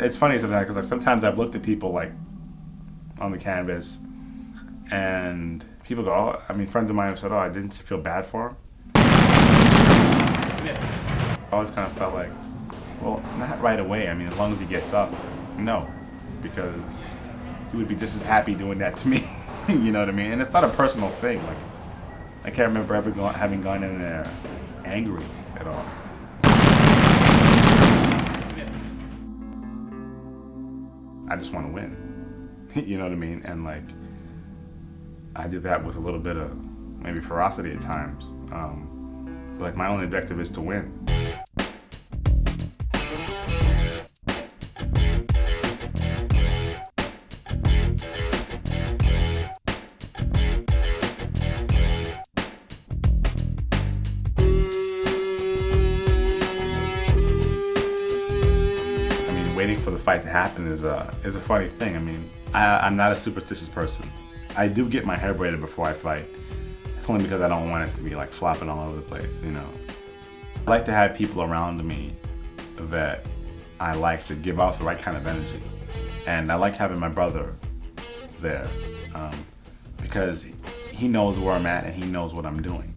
it's funny sometimes because like sometimes I've looked at people like on the canvas, and people go, oh, I mean, friends of mine have said, oh, didn't you feel bad for him? I always kind of felt like, well, not right away. I mean, as long as he gets up, no, because he would be just as happy doing that to me. You know what I mean? And it's not a personal thing. Like, I can't remember ever having gone in there angry at all. I just want to win. You know what I mean? And like, I do that with a little bit of maybe ferocity at times. But like, my only objective is to win. Waiting for the fight to happen is a funny thing. I mean, I'm not a superstitious person. I do get my hair braided before I fight. It's only because I don't want it to be like flopping all over the place, you know. I like to have people around me that I like to give off the right kind of energy. And I like having my brother there because he knows where I'm at and he knows what I'm doing.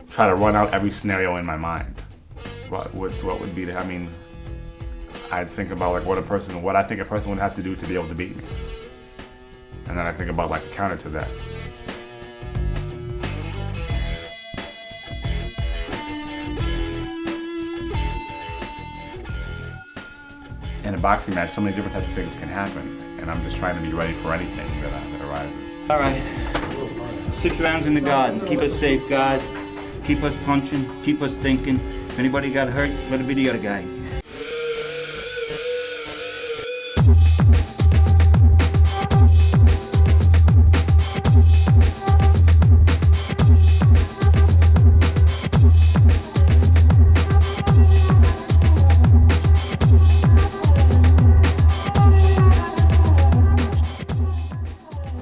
Try to run out every scenario in my mind. What would be I mean, I'd think about like what I think a person would have to do to be able to beat me. And then I think about like the counter to that. In a boxing match, so many different types of things can happen, and I'm just trying to be ready for anything that arises. All right, 6 rounds in the garden. Keep us safe, God. Keep us punching, keep us thinking. If anybody got hurt, let it be the other guy.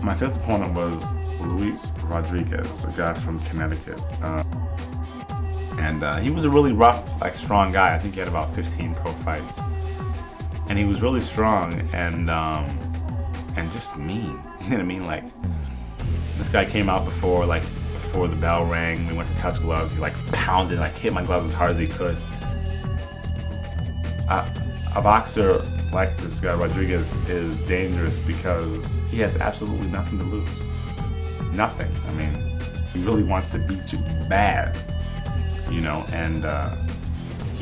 My fifth opponent was Luis Rodriguez, a guy from Connecticut. And he was a really rough, like strong guy. I think he had about 15 pro fights. And he was really strong and just mean. You know what I mean? Like, this guy came out before the bell rang. We went to touch gloves. He like pounded, like hit my gloves as hard as he could. A boxer like this guy Rodriguez is dangerous because he has absolutely nothing to lose. Nothing. I mean, he really wants to beat you bad, you know, and I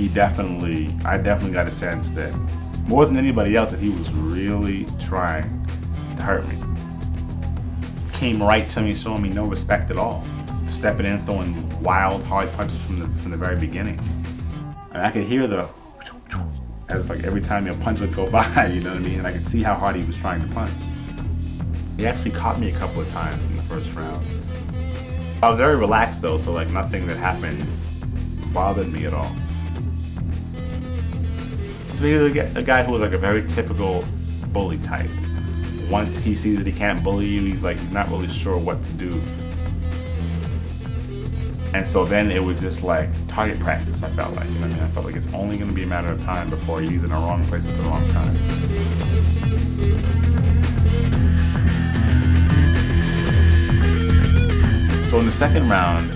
definitely got a sense that more than anybody else that he was really trying to hurt me. Came right to me, showing me no respect at all. Stepping in, throwing wild, hard punches from the very beginning. And I could hear as like every time a punch would go by, you know what I mean? And I could see how hard he was trying to punch. He actually caught me a couple of times in the first round. I was very relaxed though, so like nothing that happened bothered me at all. So he was a guy who was like a very typical bully type. Once he sees that he can't bully you, he's not really sure what to do. And so then it was just like target practice, I felt like. You know what I mean? I felt like it's only going to be a matter of time before he's in the wrong place at the wrong time. So in the second round,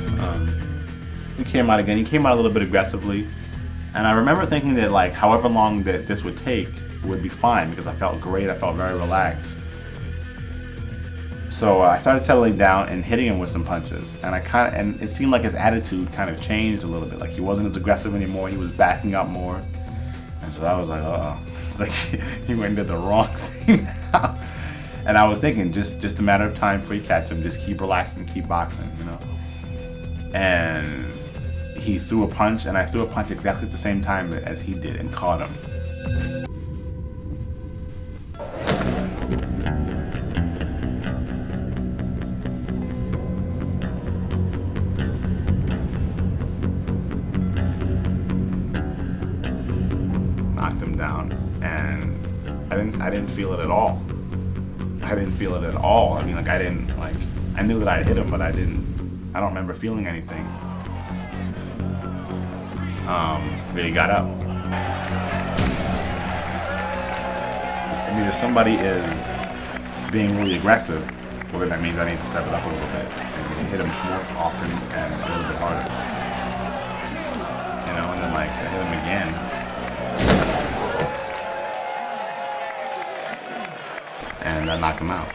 he came out again. He came out a little bit aggressively. And I remember thinking that like however long that this would take would be fine because I felt great. I felt very relaxed. So I started settling down and hitting him with some punches, and it seemed like his attitude kind of changed a little bit. Like he wasn't as aggressive anymore. He was backing up more, and so I was like, uh-oh. It's like he went into the wrong thing now. And I was thinking, just a matter of time before you catch him. Just keep relaxing, keep boxing, you know. And he threw a punch, and I threw a punch exactly at the same time as he did, and caught him. Knocked him down, and I didn't feel it at all. I didn't feel it at all. I mean, like I knew that I hit him, but I don't remember feeling anything. But he got up. mean, if somebody is being really aggressive, well, then that means I need to step it up a little bit and hit him more often and a little bit harder. You know, and then like I hit him again. And I knocked him out.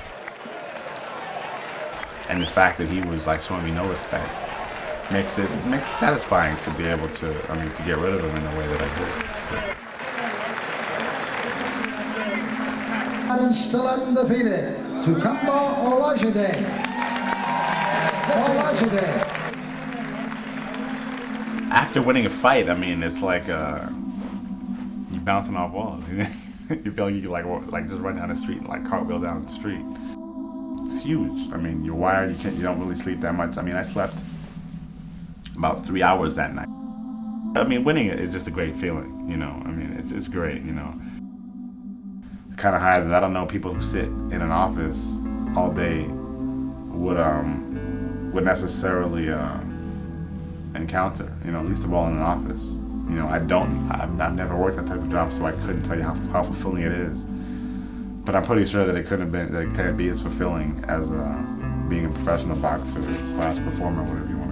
And the fact that he was like showing me no respect makes it satisfying to be able to, to get rid of him in the way that I did. So. And still undefeated, Tukumbo Olajide. After winning a fight, it's like you bouncing off walls. You feel like you can like just run down the street and like cartwheel down the street. It's huge. You're wired. You don't really sleep that much. I slept about 3 hours that night. Winning it is just a great feeling. It's great. The kind of high that I don't know people who sit in an office all day would necessarily encounter. Least of all in an office. I've never worked that type of job, so I couldn't tell you how fulfilling it is. But I'm pretty sure that it couldn't be as fulfilling as being a professional boxer / performer, whatever you want.